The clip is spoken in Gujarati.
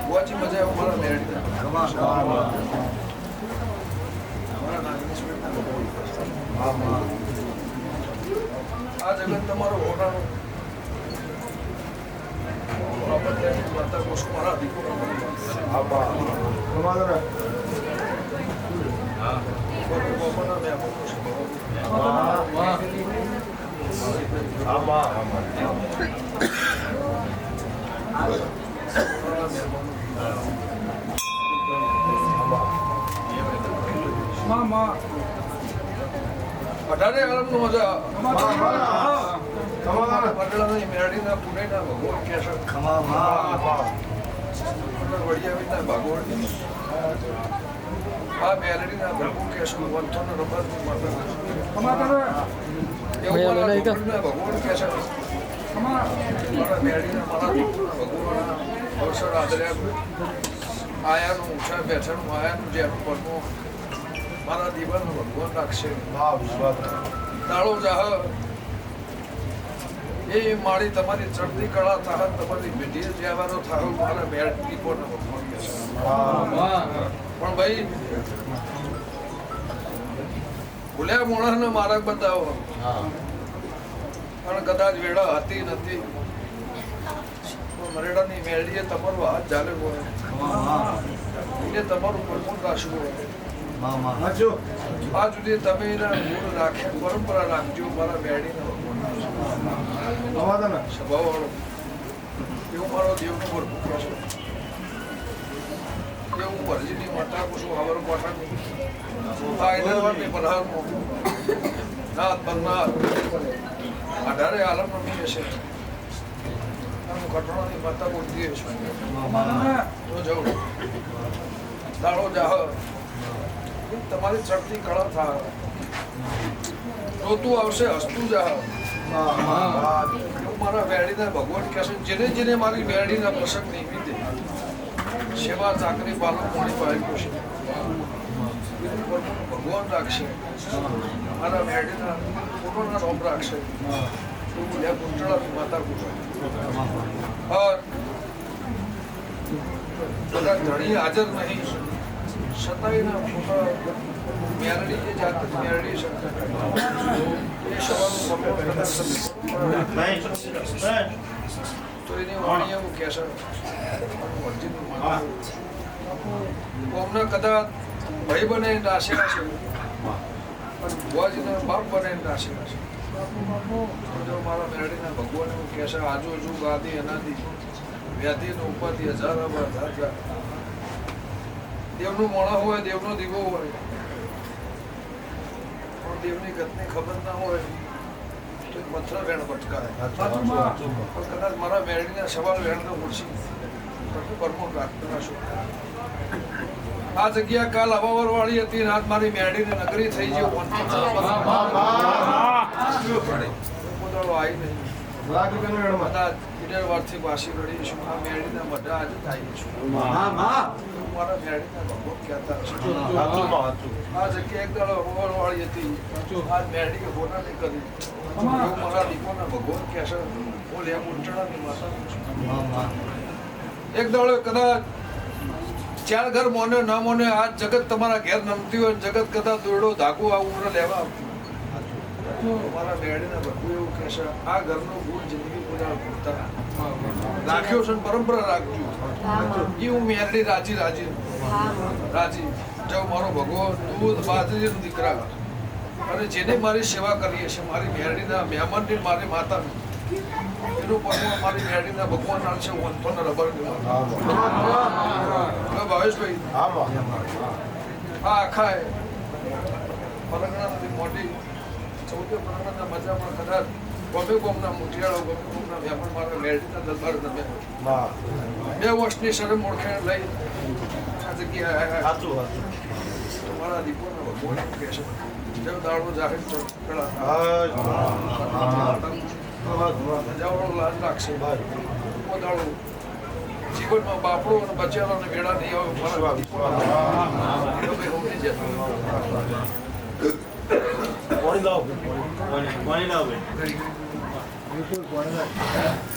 Watching મજા આવે મારા મેરડી આ જગત તમારો હોટાનો માતા કોષ મારા દીકરો અઢારે આલમનો મજા પટેલાની મેરડીના પુણેના ભગવાન કેશવ વડિયાવીના ભગવાન આ મેરડીના પ્રભુ કેશવ વંથોનો રબરની માતા ભગવાન કેશવ મારા મેરડીના મારા ભગવાન અવસર આદર્યા આયાનું ઊંચા બેઠાનું આયાનું જેનું પરનું મારા દીવાનો ભગવાન રાખશે દાડો જાહ એ મારી તમારી ચડતી કળા થાહ તમારી પેઢીએ જેવાનો થાહ મારા મેરડી કોને ભગવાન કહેશે પણ ભાઈ ભૂલ્યા મોણાને માર્ગ બતાવો પણ કદાચ વેળા હતી નથી મરેડાની મેરડીએ તમારો હાથ ચાલે હોય એ તમારું પરમુખ રાશવું હોય આ સુધી તમે મૂળ રાખ્યા પરંપરા રાખજો મારા મેરડીના સ્વભાવ વાળો એવું મારો દેવનું ભરપૂર કરશો એવું ભરજીની માતા કુશું આવર પાઠાની આ હૈદરાબાદની પધારમાં નાથ બનનાર અઢારે આલમ રમી હશે ઘટનાની માતા બોલતી હશે તો જવું દાડો જાહ તમારી ચડતી કળા થાય રોતું આવશે હસતું જાહ મારા મેરડીના ભગવાન કહેશે જેને જેને મારી મેરડીના પ્રસંગ નિમિત્તે સેવા ચાકરી પાલન પાણી પાડ્યું છે ભગવાન રાખશે મારા મેરડીના પોતાના રોપ રાખશે માતા બધા ધણી હાજર નહીં છતાંય મેરડી જે જાત મેરડી છે એ સવારનું તો એની વાણી એવું કહેશે અમને કદાચ ભાઈ બને નાશેલા છે પણ ભુવાજીને બાપ બને નાશેલા છે જો મારા મેરડીના ભગવાન એવું કહેશે આજુ જુગ આદિ અનાદિ વ્યાધિ ઉપાધિ હજાર દેવનું મોણા હોય દેવનો દીવો હોય પણ દેવની ગતની ખબર ના હોય તો મથરા વેણ ભટકાય પણ કદાચ મારા મેરડીના સવાલ વેણનો મૂળશી પરમો પ્રાપ્ત કરશો આ જગ્યા કાલ અવાવર વાળી હતી આજ મારી મેરડીને નગરી થઈ ગઈ આવી નહીં બધા ઈડર વારથી પાછી રડીશું આ મેરડીના બધા આજે થાય છું મારા મેરડીના ભગવાન કહેતા આ જગ્યા એક દાડો અવાવર વાળી હતી આજ મેરડી ગોના નહીં કરી મારા દીકોના ભગવાન કહેશે બોલ એમ ઉંટણાની માતા એક દાડો કદાચ ચાર ઘર મોને ન મોને આ જગત તમારા ઘેર નમતી હોય જગત કદાચ દોરડો ધાગો આ ઉમર લેવા મારા મેરડીના ભગવું એવું કહેશે આ ઘરનો ગુણ જિંદગી પૂરા પૂરતા રાખ્યો છે પરંપરા રાખજો એ હું મેરડી રાજી રાજી રાજી જો મારો ભગવો દૂધ બાજરીનો દીકરા અને જેને મારી સેવા કરીએ છે મારી મેરડીના મહેમાનની મારી માતાની એનું પણ મારી મેરડીના ભગવાન નામ છે વંથોના રબર ભાવેશભાઈ હા આખા પરગણાની મોટી ચૌદે પરગણાના મજામાં કદાચ ગમે ગોમના મુઠિયાળો ગમે ગોમના વ્યાપાર મારા મેરડીના દરબાર તમે 2 વર્ષની શરમ ઓળખાણ લઈ આ જગ્યાએ તમારા દીપોના ભગવાન કહેશે જેવો દાડો જાહેર પેલા જવાનો લાજ રાખશે દાડો જીવનમાં બાપડો અને બચારાને વેળા નહીં આવે